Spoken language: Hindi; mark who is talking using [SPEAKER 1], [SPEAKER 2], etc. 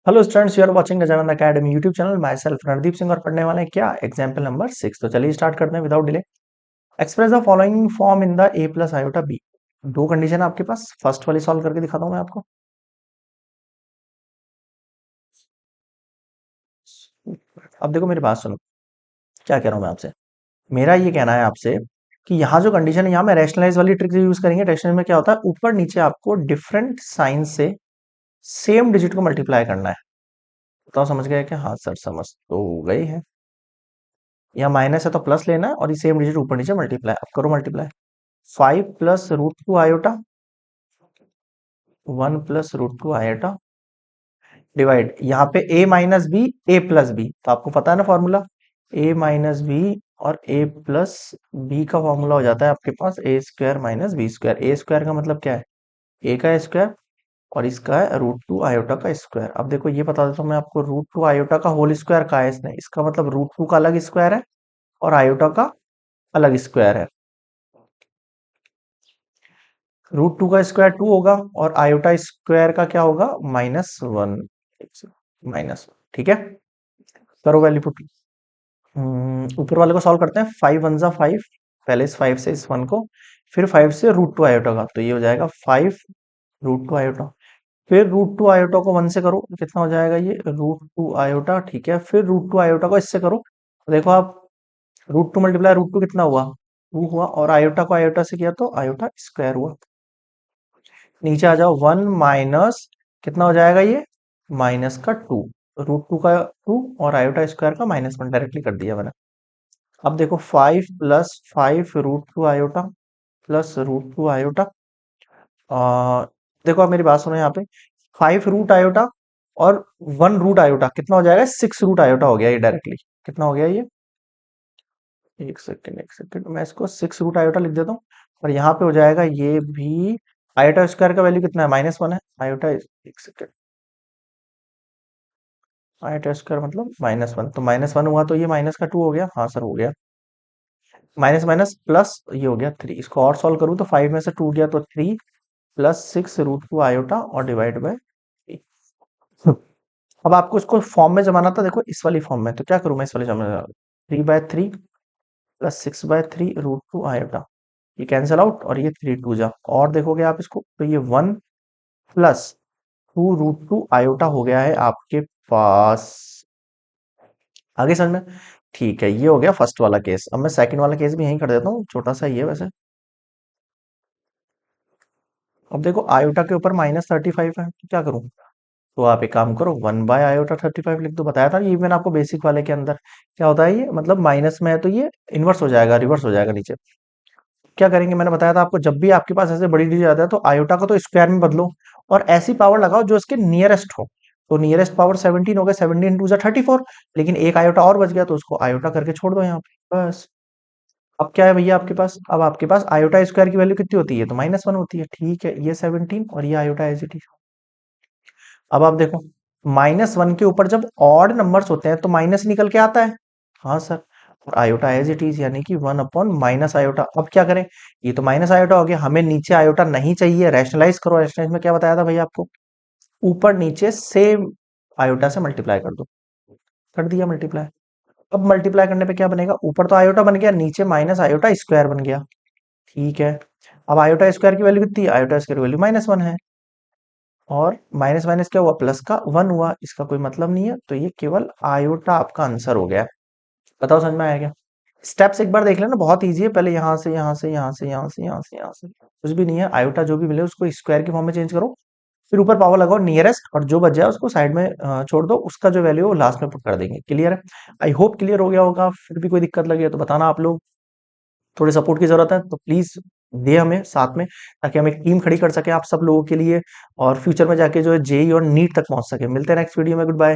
[SPEAKER 1] Hello students, you are watching Gajanan academy YouTube channel. Myself Randeep Singh और पढ़ने वाले हैं क्या एग्जाम्पल नंबर 6। तो चलिए स्टार्ट करते हैं without delay. Express the following form in the A plus iota B. दो कंडीशन है आपके पास, फर्स्ट वाली सॉल्व करके दिखाता हूं मैं आपको। अब देखो मेरी बात सुनो, क्या कह रहा हूं मैं आपसे। मेरा ये कहना है आपसे कि यहाँ जो कंडीशन है, यहाँ में रैशनलाइज वाली ट्रिक यूज करेंगे। रैशनलाइज में क्या होता है, ऊपर नीचे आपको डिफरेंट साइन से सेम डिजिट को मल्टीप्लाई करना है। तो समझ गए क्या? हाँ सर, समझ तो गई है। यहाँ माइनस है तो प्लस लेना है, और ये सेम डिजिट ऊपर नीचे मल्टीप्लाई। अब करो मल्टीप्लाई। 5 + √2 आयोटा, 1 + √2 आयोटा डिवाइड, यहाँ पे a minus B, a plus B, तो आपको पता है ना फॉर्मूला। a माइनस बी और a प्लस बी का फॉर्मूला हो जाता है आपके पास a² - b²। a स्क्वायर का मतलब क्या है? a का स्क्वायर, और इसका है √2 आयोटा का स्क्वायर। अब देखो ये बता देता हूँ मैं आपको, √2 आयोटा का होल स्क्वायर का है इसने, इसका मतलब √2 का अलग स्क्वायर है और आयोटा का अलग स्क्वायर है। √2 का स्क्वायर 2 होगा, और आयोटा स्क्वायर का क्या होगा? -1। ठीक है, करो वैल्यू पुट। ऊपर वाले को सॉल्व करते हैं। 5 × 1 = 5, पहले इस 5 से इस 1 को, फिर 5 से √2 आयोटा का, तो ये हो जाएगा 5 √2 आयोटा। फिर √2 आयोटा को 1 से करो तो कितना हो जाएगा? ये √2 आयोटा। ठीक है, फिर √2 आयोटा को इससे करो तो देखो आप, √2 × √2 कितना हुआ? 2 हुआ, और आयोटा को आयोटा से किया तो आयोटा स्क्वायर हुआ। नीचे आ जाओ, 1 माइनस कितना हो जाएगा ये? -2, √2 का 2 और आयोटा स्क्वायर का -1 डायरेक्टली कर दिया मैंने। अब देखो 5 + 5 √2 आयोटा प्लस √2 आयोटा। देखो आप मेरी बात सुनो, यहाँ पे 5 रूट आयोटा और 1 रूट आयोटा कितना हो जाएगा? 6 रूट आयोटा हो गया ये डायरेक्टली। कितना हो गया ये? एक सेकंड एक सेकंड, मैं इसको 6 रूट आयोटा लिख देता हूँ। और यहाँ पे हो जाएगा ये भी, आयोटा स्क्वायर का वैल्यू कितना है? -1 है। आयोटा, एक सेकंड, आयोटा स्क्वायर मतलब -1, तो -1 हुआ तो ये माइनस का 2 हो गया। हाँ सर, हो गया। माइनस माइनस प्लस ये हो गया 3। इसको और सॉल्व करूँ तो 5 में से 2 गया तो 3 + 6 √2 आयोटा और डिवाइड बाय 3। अब आपको इसको फॉर्म में जमाना था, देखो इस वाली फॉर्म में, तो क्या करूं मैं इस वाली फॉर्म में? 3/3 + 6/3 √2 आयोटा, ये कैंसिल आउट, और ये 3 2 जा, और देखोगे आप इसको तो ये 1 + 2 √2 आयोटा हो गया है आपके पास। आगे समझ में? ठीक है, ये हो गया फर्स्ट वाला केस। अब मैं सेकंड वाला केस भी यहीं कर देता हूँ, छोटा सा ही है वैसे। अब देखो आयोटा के ऊपर -35 है, तो क्या करूं? तो आप एक काम करो, 1/आयोटा 35 लिख दो। बताया था ये मैंने आपको बेसिक वाले के अंदर। क्या होता है ये, मतलब माइनस में है तो ये इन्वर्स हो जाएगा, रिवर्स हो जाएगा नीचे। क्या करेंगे, मैंने बताया था आपको, जब भी आपके पास ऐसे बड़ी डिजिट आता है तो आयोटा को तो स्क्वायर में बदलो, और ऐसी पावर लगाओ जो इसके नियरेस्ट हो। तो नियरेस्ट पावर 17 हो गया, 17 2 34, लेकिन एक आयोटा और बच गया तो उसको आयोटा करके छोड़ दो यहाँ पे बस। अब क्या है भैया आपके पास? अब आपके पास आयोटा स्क्वायर की वैल्यू कितनी होती है? तो -1 होती है। ठीक है, ये 17 और ये आयोटा एज इट इज। अब आप देखो, -1 के ऊपर जब ऑड नंबर्स होते हैं तो माइनस निकल के आता है। हाँ सर, और आयोटा एज इट इज, यानी कि 1/-आयोटा। अब क्या करें, ये तो माइनस आयोटा हो गया, हमें नीचे आयोटा नहीं चाहिए। रैशनलाइज करो। रैशनलाइज में क्या बताया था भैया आपको? ऊपर नीचे सेम आयोटा से मल्टीप्लाई कर दो। कर दिया मल्टीप्लाई। अब मल्टीप्लाई करने पे क्या बनेगा? ऊपर तो आयोटा बन गया, नीचे माइनस आयोटा स्क्वायर बन गया। ठीक है, अब आयोटा स्क्वायर की वैल्यू कितनी है? आयोटा स्क्वायर की वैल्यू -1 है, और माइनस माइनस क्या हुआ? प्लस का 1 हुआ। इसका कोई मतलब नहीं है, तो ये केवल आयोटा आपका आंसर हो गया। बताओ समझ में आया क्या? स्टेप्स एक बार देख लेना, बहुत इजी है। पहले यहाँ से यहाँ से यहाँ से यहाँ से यहाँ से यहाँ से, कुछ भी नहीं है, आयोटा जो भी मिले उसको स्क्वायर की फॉर्म में चेंज करो, फिर ऊपर पावर लगाओ नियरेस्ट, और जो बच जाए उसको साइड में छोड़ दो, उसका जो वैल्यू है वो लास्ट में पुट कर देंगे। क्लियर है? आई होप क्लियर हो गया होगा। फिर भी कोई दिक्कत लगी है तो बताना। आप लोग थोड़ी सपोर्ट की जरूरत है तो प्लीज दे हमें साथ में, ताकि हम एक टीम खड़ी कर सके आप सब लोगों के लिए, और फ्यूचर में जाके जो है जेई और नीट तक पहुंच सके। मिलते हैं नेक्स्ट वीडियो में। Good bye.